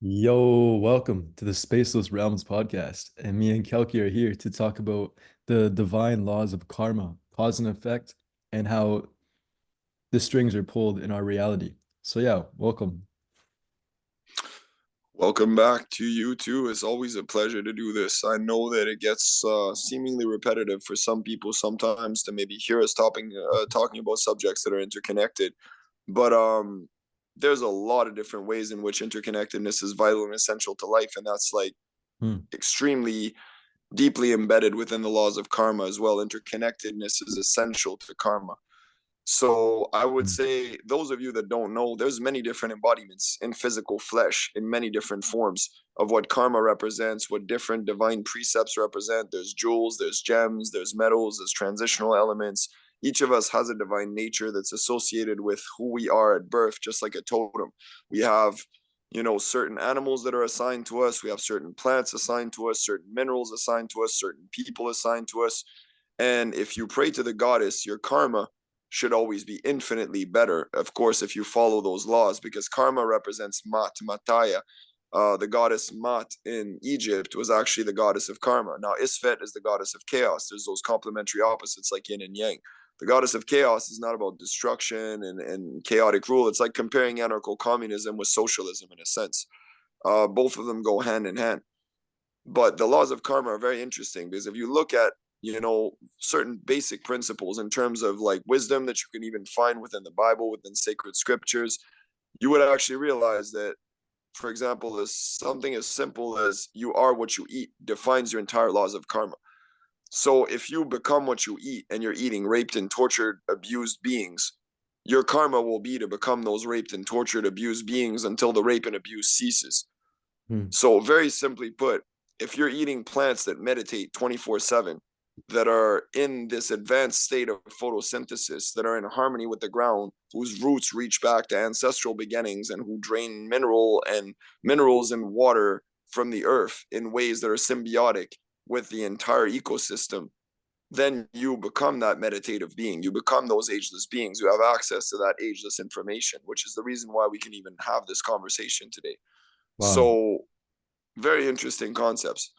Yo, welcome to the Spaceless Realms Podcast. And me and Kalki are here to talk about the divine laws of karma, cause and effect, and how the strings are pulled in our reality. So, yeah, welcome. Welcome back to you too. It's always a pleasure to do this. I know that it gets seemingly repetitive for some people sometimes to maybe hear us talking about subjects that are interconnected, but there's a lot of different ways in which interconnectedness is vital and essential to life, and that's like Hmm. extremely deeply embedded within the laws of karma as well. Interconnectedness is essential to karma. So I would Hmm. say those of you that don't know, there's many different embodiments in physical flesh in many different forms of what karma represents, what different divine precepts represent. There's jewels, there's gems, there's metals, there's transitional elements. Each of us has a divine nature that's associated with who we are at birth, just like a totem. We have, certain animals that are assigned to us. We have certain plants assigned to us, certain minerals assigned to us, certain people assigned to us. And if you pray to the goddess, your karma should always be infinitely better, of course, if you follow those laws, because karma represents Mataya. The goddess Mat in Egypt was actually the goddess of karma. Now, Isfet is the goddess of chaos. There's those complementary opposites like yin and yang. The goddess of chaos is not about destruction and chaotic rule. It's like comparing anarcho communism with socialism in a sense. Both of them go hand in hand. But the laws of karma are very interesting because if you look at certain basic principles in terms of like wisdom that you can even find within the Bible, within sacred scriptures, you would actually realize that, for example, this something as simple as you are what you eat defines your entire laws of karma. So if you become what you eat and you're eating raped and tortured, abused beings, your karma will be to become those raped and tortured, abused beings until the rape and abuse ceases. Hmm. So, very simply put, if you're eating plants that meditate 24/7, that are in this advanced state of photosynthesis, that are in harmony with the ground, whose roots reach back to ancestral beginnings, and who drain minerals and water from the earth in ways that are symbiotic with the entire ecosystem, then you become that meditative being. You become those ageless beings. You have access to that ageless information, which is the reason why we can even have this conversation today. Wow. So, very interesting concepts.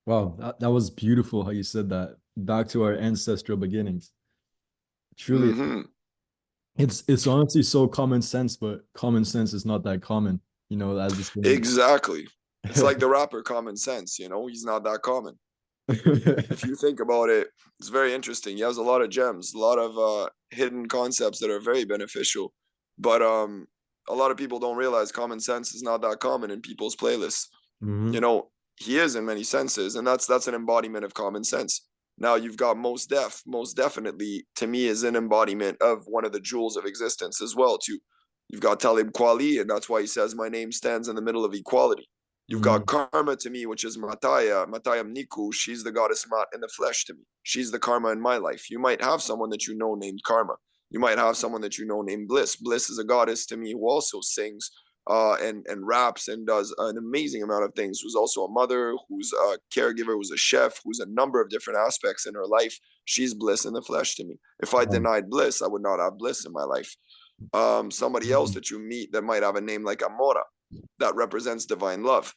Wow. That was beautiful how you said that. Back to our ancestral beginnings. Truly, Mm-hmm. it's honestly so common sense, but common sense is not that common, as the saying Exactly. It's goes. like the rapper Common Sense, he's not that common. If you think about it, it's very interesting. He has a lot of gems, a lot of hidden concepts that are very beneficial. But a lot of people don't realize common sense is not that common in people's playlists. You Hmm. know, he is in many senses, and that's an embodiment of common sense. Now you've got Most Def. Most definitely, to me, is an embodiment of one of the jewels of existence as well. Too, you've got Talib Kweli, and that's why he says, "My name stands in the middle of equality." You've got Hmm. Karma to me, which is Mataya Mniku. She's the goddess Mat in the flesh to me. She's the karma in my life. You might have someone that you know named Karma. You might have someone that you know named Bliss. Bliss is a goddess to me who also sings and raps and does an amazing amount of things. Who's also a mother, who's a caregiver, who's a chef, who's a number of different aspects in her life. She's bliss in the flesh to me. If I Wow. denied bliss, I would not have bliss in my life. Somebody else Mhm. that you meet that might have a name like Amora, that represents divine love.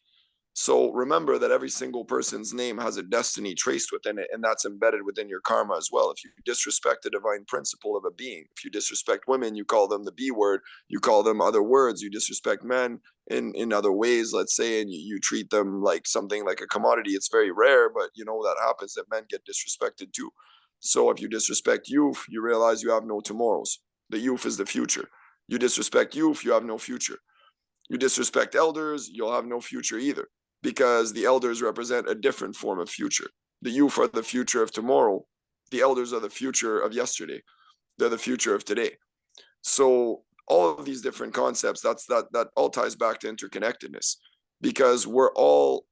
So remember that every single person's name has a destiny traced within it, and that's embedded within your karma as well. If you disrespect the divine principle of a being, if you disrespect women, you call them the B word, you call them other words, you disrespect men in other ways, let's say, and you treat them like something like a commodity. It's very rare, but that happens, that men get disrespected too. So if you disrespect youth, you realize you have no tomorrows. The youth is the future. You disrespect youth, you have no future. You disrespect elders, you'll have no future either, because the elders represent a different form of future. The youth are the future of tomorrow. The elders are the future of yesterday. They're the future of today. So all of these different concepts, that all ties back to interconnectedness, because we're all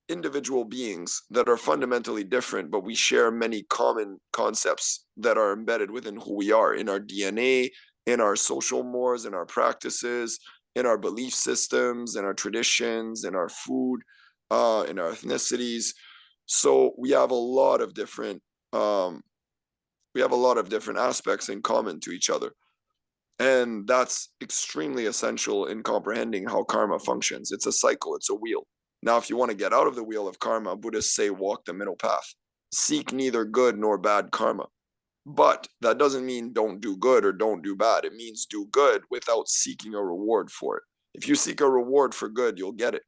individual beings that are fundamentally different, but we share many common concepts that are embedded within who we are, in our DNA, in our social mores, in our practices, in our belief systems, in our traditions, in our food, in our ethnicities. So um, we have a lot of different aspects in common to each other. And that's extremely essential in comprehending how karma functions. It's a cycle, it's a wheel. Now, if you want to get out of the wheel of karma, Buddhists say walk the middle path. Seek neither good nor bad karma. But that doesn't mean don't do good or don't do bad. It means do good without seeking a reward for it. If you seek a reward for good, you'll get it.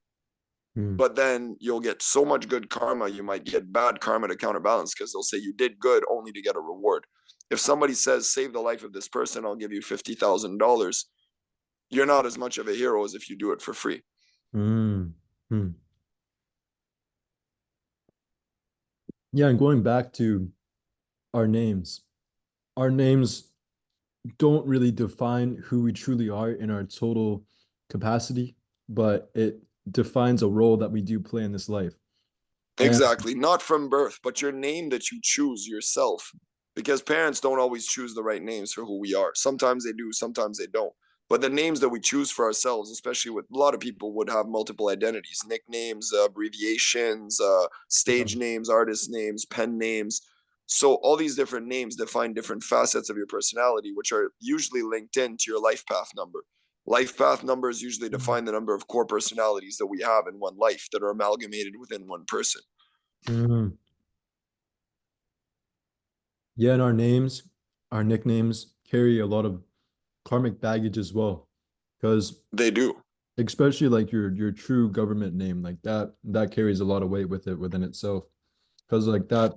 Hmm. But then you'll get so much good karma, you might get bad karma to counterbalance because they'll say you did good only to get a reward. If somebody says, save the life of this person, I'll give you $50,000, you're not as much of a hero as if you do it for free. Hmm. Hmm. Yeah, and going back to our names, our names don't really define who we truly are in our total capacity, but it defines a role that we do play in this life. And Exactly. Not from birth, but your name that you choose yourself. Because parents don't always choose the right names for who we are. Sometimes they do, sometimes they don't. But the names that we choose for ourselves, especially with a lot of people, would have multiple identities, nicknames, abbreviations, yeah. stage names, artist names, pen names. So all these different names define different facets of your personality, which are usually linked into your life path number. Life path numbers usually define the number of core personalities that we have in one life that are amalgamated within one person. Mhm. Yeah, and our names, our nicknames carry a lot of karmic baggage as well. Because They do. especially like your true government name, like that carries a lot of weight with it within itself. Because like that,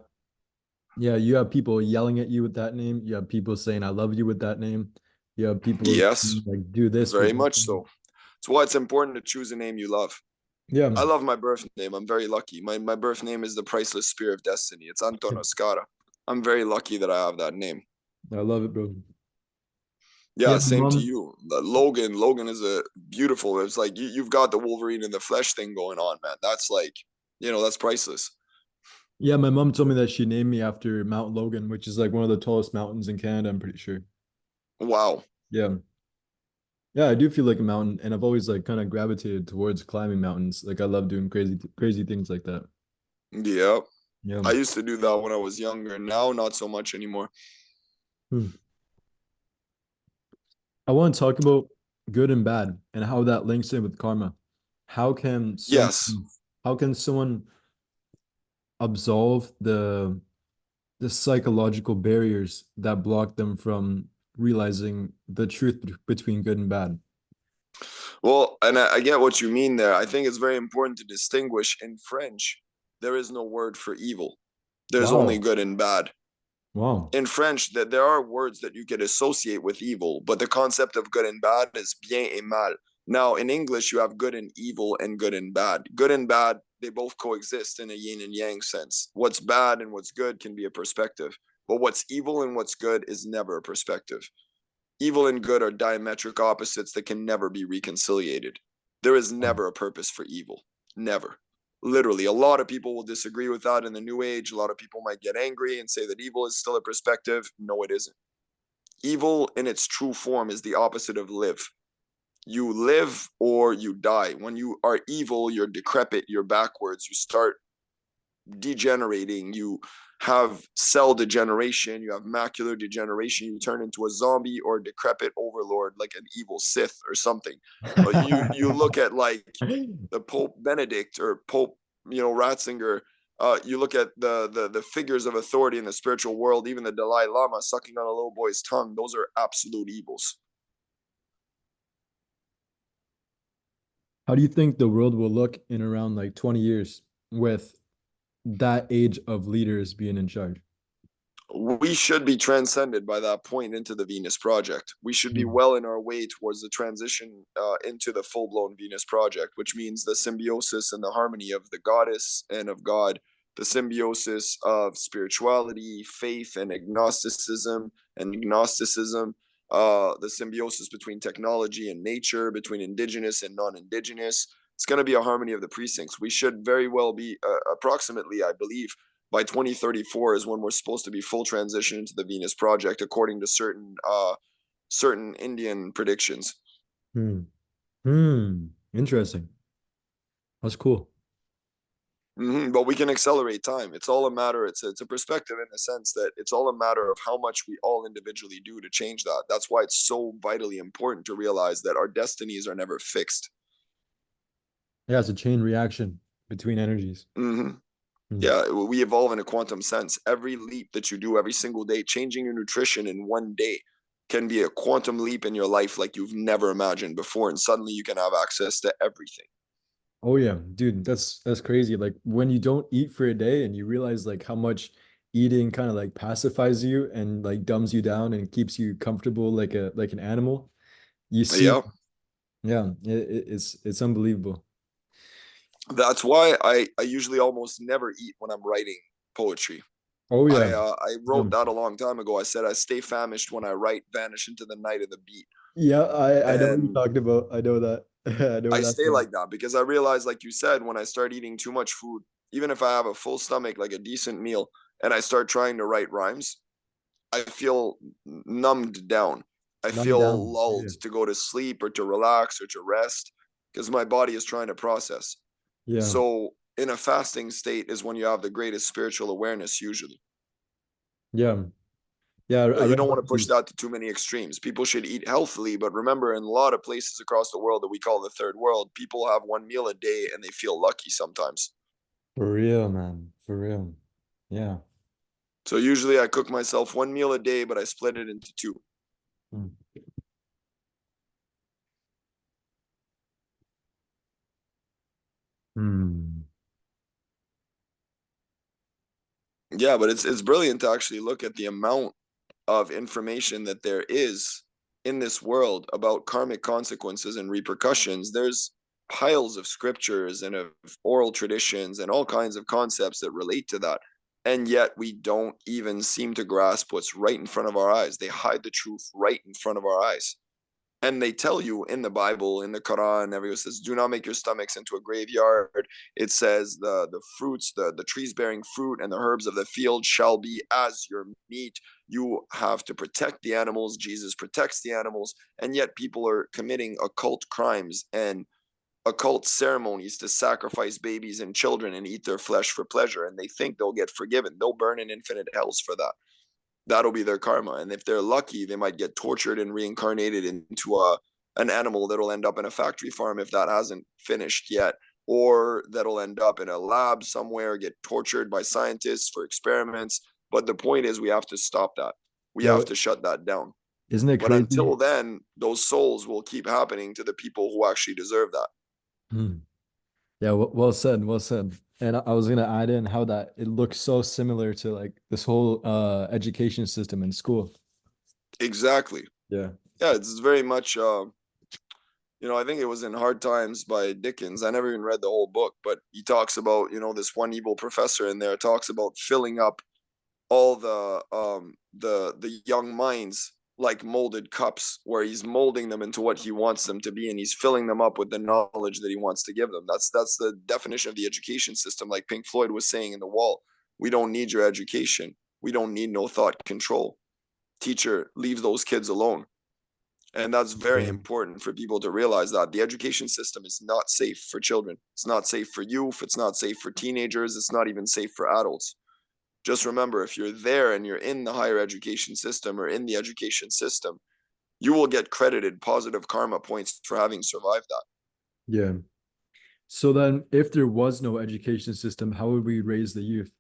yeah, you have people yelling at you with that name. You have people saying I love you with that name. You have people Yes, like do this with very that much name. so. It's why it's important to choose a name you love. Yeah, I love my birth name. I'm very lucky. My birth name is the priceless spear of destiny. It's Anton Oscara. I'm very lucky that I have that name. I love it, bro. Yeah, Yeah, my same to mom. you. Logan. Logan is a beautiful. It's like you've got the Wolverine in the flesh thing going on, man. That's like, that's priceless. Yeah, my mom told me that she named me after Mount Logan, which is like one of the tallest mountains in Canada, I'm pretty sure. Wow. Yeah. Yeah, I do feel like a mountain, and I've always like kind of gravitated towards climbing mountains. Like I love doing crazy things like that. Yeah. Yeah. I used to do that when I was younger. Now, not so much anymore. Hmm. I want to talk about good and bad and how that links in with karma. How can some Yes. how can someone absolve the psychological barriers that block them from realizing the truth between good and bad? Well, and I get what you mean there. I think it's very important to distinguish in French, there is no word for evil. There's only Wow. good and bad. Wow. In French, that there are words that you could associate with evil, but the concept of good and bad is bien et mal. Now, in English, you have good and evil and good and bad. Good and bad, they both coexist in a yin and yang sense. What's bad and what's good can be a perspective, but what's evil and what's good is never a perspective. Evil and good are diametric opposites that can never be reconciliated. There is Wow. never a purpose for evil. Never. Literally, a lot of people will disagree with that in the new age. A lot of people might get angry and say that evil is still a perspective. No, it isn't. Evil in its true form is the opposite of live. You live or you die. When you are evil, you're decrepit, you're backwards, you start degenerating, you have cell degeneration, you have macular degeneration, you turn into a zombie or a decrepit overlord like an evil Sith or something. You look at like the Pope Benedict or Pope, Ratzinger. You look at the figures of authority in the spiritual world, even the Dalai Lama sucking on a little boy's tongue. Those are absolute evils. How do you think the world will look in around like 20 years with that age of leaders being in charge? We should be transcended by that point into the Venus Project. We should be Hmm. well in our way towards the transition into the full blown Venus Project, which means the symbiosis and the harmony of the goddess and of God, the symbiosis of spirituality, faith, and agnosticism, the symbiosis between technology and nature, between indigenous and non indigenous. It's going to be a harmony of the precincts. We should very well be approximately, I believe, by 2034 is when we're supposed to be full transition into the Venus Project, according to certain Indian predictions. Hmm. Hmm. Interesting. That's cool. But we can accelerate time. It's all a matter. It's a perspective in the sense that it's all a matter of how much we all individually do to change that. That's why it's so vitally important to realize that our destinies are never fixed. Yeah, it's a chain reaction between energies. hmm Mm. Yeah, we evolve in a quantum sense. Every leap that you do every single day, changing your nutrition in one day, can be a quantum leap in your life like you've never imagined before, and suddenly you can have access to everything. Oh yeah, dude, that's crazy. Like when you don't eat for a day and you realize like how much eating kind of like pacifies you and like dumbs you down and keeps you comfortable like an animal. You see, Yeah, yeah, it's unbelievable. that's why I usually almost never eat when I'm writing poetry. Oh yeah. I Yeah. wrote that a long time ago. I said I stay famished when I write, vanish into the night of the beat. Yeah, I know what you're And talking about. I know that. I know I that stay song. like that because I realize, like you said, when I start eating too much food, even if I have a full stomach, like a decent meal, and I start trying to write rhymes, I feel numbed down. I Numb feel down. lulled Yeah. to go to sleep or to relax or to rest because my body is trying to process. Yeah. So, in a fasting state is when you have the greatest spiritual awareness, usually. Yeah. Yeah, I But you read don't about want to push these. that to too many extremes. People should eat healthily, but remember, in a lot of places across the world that we call the third world, people have one meal a day and they feel lucky sometimes. For real, man. For real. Yeah. So usually I cook myself one meal a day, but I split it into two. Mm. Hmm. Yeah, but it's brilliant to actually look at the amount of information that there is in this world about karmic consequences and repercussions. There's piles of scriptures and of oral traditions and all kinds of concepts that relate to that. And yet we don't even seem to grasp what's right in front of our eyes. They hide the truth right in front of our eyes. And they tell you in the Bible, in the Quran, everyone says, "Do not make your stomachs into a graveyard." It says the fruits, the trees bearing fruit, and the herbs of the field shall be as your meat. You have to protect the animals. Jesus protects the animals, and yet people are committing occult crimes and occult ceremonies to sacrifice babies and children and eat their flesh for pleasure, and they think they'll get forgiven. They'll burn in infinite hells for that. That'll be their karma. And if they're lucky, they might get tortured and reincarnated into an animal that'll end up in a factory farm if that hasn't finished yet, or that'll end up in a lab somewhere, get tortured by scientists for experiments. But the point is, we have to stop that. We have Yo, to shut that down. isn't it But until crazy? then, those souls will keep happening to the people who actually deserve that. Hmm. Yeah, well said, well said. And I was gonna add in how that it looks so similar to like this whole education system in school. Exactly. Yeah. Yeah, it's very much I think it was in Hard Times by Dickens. I never even read the whole book, but he talks about, this one evil professor in there talks about filling up all the young minds like molded cups where he's molding them into what he wants them to be and he's filling them up with the knowledge that he wants to give them. That's the definition of the education system, like Pink Floyd was saying in The Wall. We don't need your education. We don't need no thought control. Teacher, leave those kids alone. And that's very Yeah. important for people to realize that the education system is not safe for children. It's not safe for youth. It's not safe for teenagers. It's not even safe for adults. Just remember, if you're there and you're in the higher education system or in the education system, you will get credited positive karma points for having survived that. Yeah. So then if there was no education system, how would we raise the youth?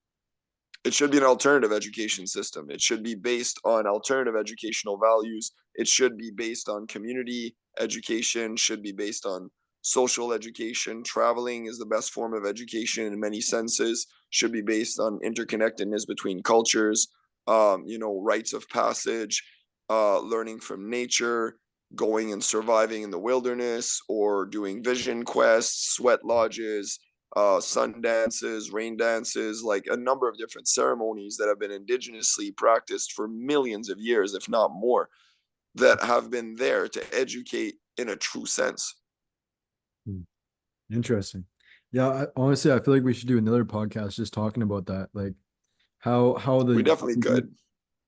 It should be an alternative education system. It should be based on alternative educational values. It should be based on community education, should be based on social education. Traveling is the best form of education in many senses, should be based on interconnectedness between cultures, rites of passage, learning from nature, going and surviving in the wilderness, or doing vision quests, sweat lodges, sun dances, rain dances, like a number of different ceremonies that have been indigenously practiced for millions of years, if not more, that have been there to educate in a true sense. Hmm. Interesting. Yeah, honestly, I feel like we should do another podcast just talking about that, like how We the definitely could.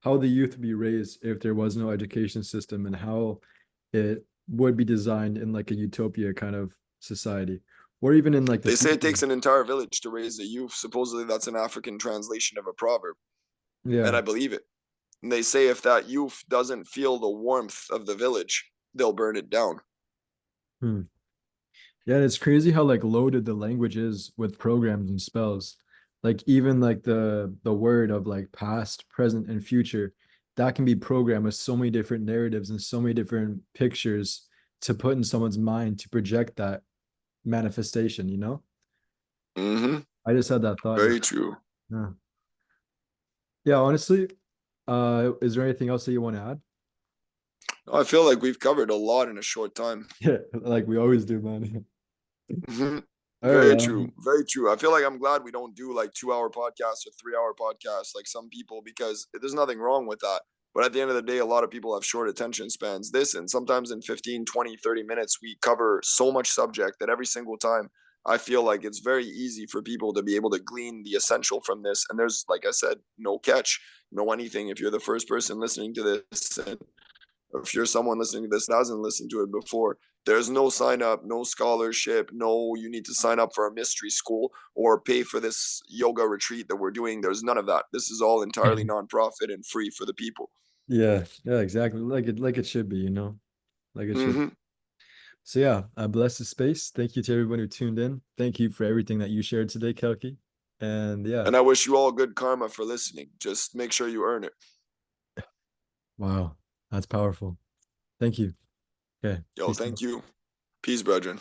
how the youth would be raised if there was no education system and how it would be designed in like a utopia kind of society. or even in like the They say it future. takes an entire village to raise a youth. Supposedly, that's an African translation of a proverb, and Yeah. I believe it. And they say if that youth doesn't feel the warmth of the village, they'll burn it down. Hmm. Yeah, and it's crazy how like loaded the language is with programs and spells. Like even like the word of like past, present, and future, that can be programmed with so many different narratives and so many different pictures to put in someone's mind to project that manifestation, you know? Mm-hmm. I just had that thought. Very true. Yeah. Yeah, honestly, is there anything else that you want to add? I feel like we've covered a lot in a short time. Yeah, like we always do, man. Mm-hmm. All right. Very true. Very true. I feel like I'm glad we don't do like 2 hour podcasts or 3 hour podcasts like some people, because there's nothing wrong with that. But at the end of the day, a lot of people have short attention spans. This, and sometimes in 15, 20, 30 minutes, we cover so much subject that every single time I feel like it's very easy for people to be able to glean the essential from this. And there's, like I said, no catch, no anything. If you're the first person listening to this, and if you're someone listening to this that hasn't listened to it before, there's no sign up, no scholarship, no you need to sign up for a mystery school or pay for this yoga retreat that we're doing. There's none of that. This is all entirely nonprofit and free for the people. Yeah, yeah, exactly. Like it should be, you know, like it should. Hmm. So yeah, bless the space. Thank you to everyone who tuned in. Thank you for everything that you shared today, Kalki. And yeah, And I wish you all good karma for listening. Just make sure you earn it. wow, that's powerful. Thank you. Okay, Yo, peace out. thank you. Peace, brethren.